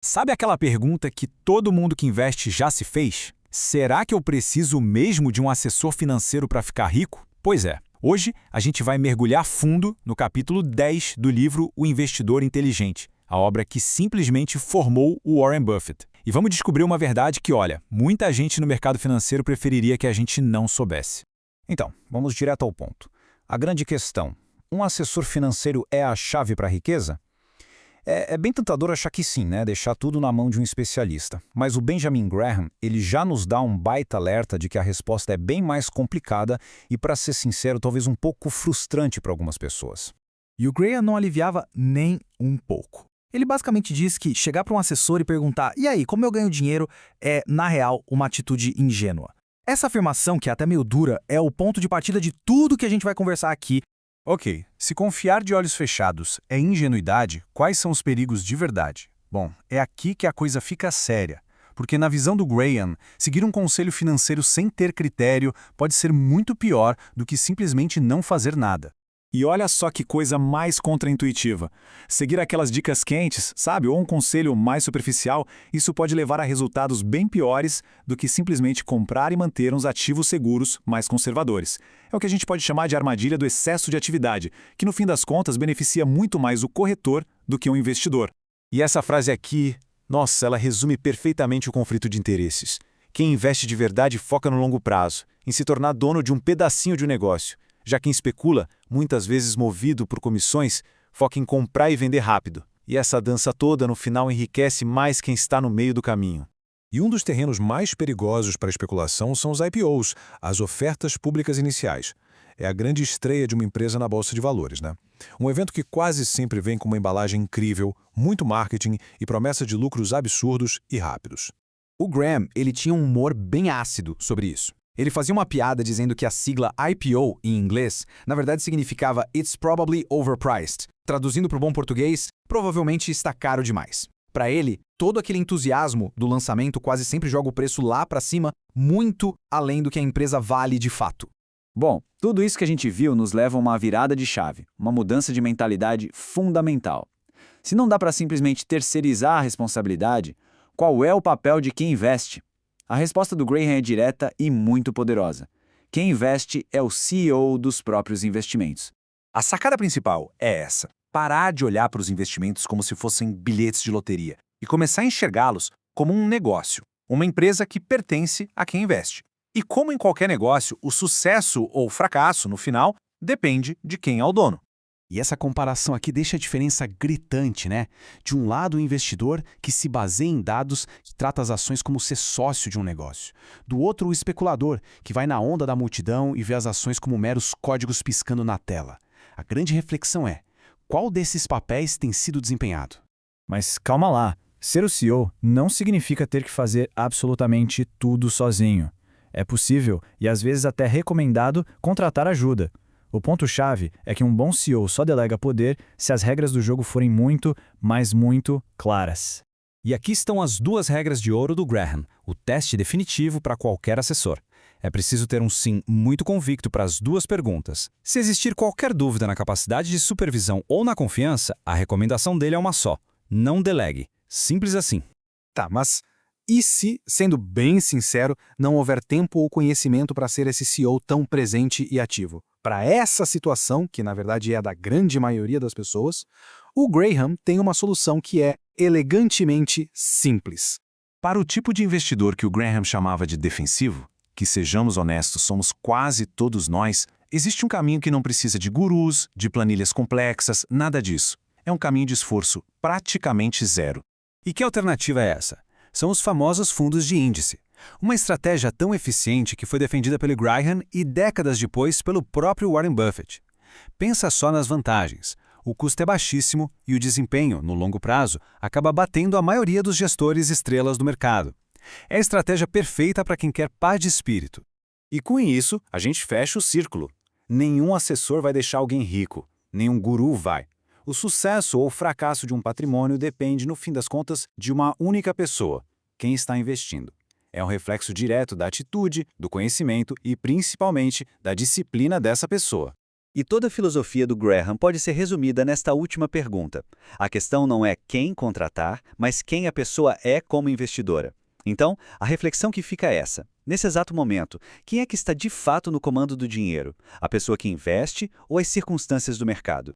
Sabe aquela pergunta que todo mundo que investe já se fez? Será que eu preciso mesmo de um assessor financeiro para ficar rico? Pois é, hoje a gente vai mergulhar fundo no capítulo 10 do livro O Investidor Inteligente, a obra que simplesmente formou o Warren Buffett. E vamos descobrir uma verdade que, olha, muita gente no mercado financeiro preferiria que a gente não soubesse. Então, vamos direto ao ponto. A grande questão: um assessor financeiro é a chave para a riqueza? É bem tentador achar que sim, né? Deixar tudo na mão de um especialista. Mas o Benjamin Graham, ele já nos dá um baita alerta de que a resposta é bem mais complicada e, para ser sincero, talvez um pouco frustrante para algumas pessoas. E o Graham não aliviava nem um pouco. Ele basicamente diz que chegar para um assessor e perguntar "e aí, como eu ganho dinheiro?" é, na real, uma atitude ingênua. Essa afirmação, que é até meio dura, é o ponto de partida de tudo que a gente vai conversar aqui. Ok, se confiar de olhos fechados é ingenuidade, quais são os perigos de verdade? Bom, é aqui que a coisa fica séria. Porque na visão do Graham, seguir um conselho financeiro sem ter critério pode ser muito pior do que simplesmente não fazer nada. E olha só que coisa mais contraintuitiva. Seguir aquelas dicas quentes, sabe, ou um conselho mais superficial, isso pode levar a resultados bem piores do que simplesmente comprar e manter uns ativos seguros mais conservadores. É o que a gente pode chamar de armadilha do excesso de atividade, que no fim das contas beneficia muito mais o corretor do que o investidor. E essa frase aqui, nossa, ela resume perfeitamente o conflito de interesses. Quem investe de verdade foca no longo prazo, em se tornar dono de um pedacinho de um negócio. Já quem especula, muitas vezes movido por comissões, foca em comprar e vender rápido. E essa dança toda, no final, enriquece mais quem está no meio do caminho. E um dos terrenos mais perigosos para a especulação são os IPOs, as ofertas públicas iniciais. É a grande estreia de uma empresa na Bolsa de Valores, né? Um evento que quase sempre vem com uma embalagem incrível, muito marketing e promessa de lucros absurdos e rápidos. O Graham, ele tinha um humor bem ácido sobre isso. Ele fazia uma piada dizendo que a sigla IPO, em inglês, na verdade significava It's Probably Overpriced. Traduzindo para o bom português, provavelmente está caro demais. Para ele, todo aquele entusiasmo do lançamento quase sempre joga o preço lá para cima, muito além do que a empresa vale de fato. Bom, tudo isso que a gente viu nos leva a uma virada de chave, uma mudança de mentalidade fundamental. Se não dá para simplesmente terceirizar a responsabilidade, qual é o papel de quem investe? A resposta do Graham é direta e muito poderosa. Quem investe é o CEO dos próprios investimentos. A sacada principal é essa: parar de olhar para os investimentos como se fossem bilhetes de loteria e começar a enxergá-los como um negócio, uma empresa que pertence a quem investe. E como em qualquer negócio, o sucesso ou fracasso, no final, depende de quem é o dono. E essa comparação aqui deixa a diferença gritante, né? De um lado, o investidor, que se baseia em dados, que trata as ações como ser sócio de um negócio. Do outro, o especulador, que vai na onda da multidão e vê as ações como meros códigos piscando na tela. A grande reflexão é: qual desses papéis tem sido desempenhado? Mas calma lá, ser o CEO não significa ter que fazer absolutamente tudo sozinho. É possível, e às vezes até recomendado, contratar ajuda. O ponto-chave é que um bom CEO só delega poder se as regras do jogo forem muito, mas muito claras. E aqui estão as duas regras de ouro do Graham, o teste definitivo para qualquer assessor. É preciso ter um sim muito convicto para as duas perguntas. Se existir qualquer dúvida na capacidade de supervisão ou na confiança, a recomendação dele é uma só: não delegue. Simples assim. Tá, mas e se, sendo bem sincero, não houver tempo ou conhecimento para ser esse CEO tão presente e ativo? Para essa situação, que na verdade é a da grande maioria das pessoas, o Graham tem uma solução que é elegantemente simples. Para o tipo de investidor que o Graham chamava de defensivo, que, sejamos honestos, somos quase todos nós, existe um caminho que não precisa de gurus, de planilhas complexas, nada disso. É um caminho de esforço praticamente zero. E que alternativa é essa? São os famosos fundos de índice. Uma estratégia tão eficiente que foi defendida pelo Graham e décadas depois pelo próprio Warren Buffett. Pensa só nas vantagens. O custo é baixíssimo e o desempenho, no longo prazo, acaba batendo a maioria dos gestores estrelas do mercado. É a estratégia perfeita para quem quer paz de espírito. E com isso, a gente fecha o círculo. Nenhum assessor vai deixar alguém rico. Nenhum guru vai. O sucesso ou fracasso de um patrimônio depende, no fim das contas, de uma única pessoa: quem está investindo. É um reflexo direto da atitude, do conhecimento e, principalmente, da disciplina dessa pessoa. E toda a filosofia do Graham pode ser resumida nesta última pergunta. A questão não é quem contratar, mas quem a pessoa é como investidora. Então, a reflexão que fica é essa. Nesse exato momento, quem é que está de fato no comando do dinheiro? A pessoa que investe ou as circunstâncias do mercado?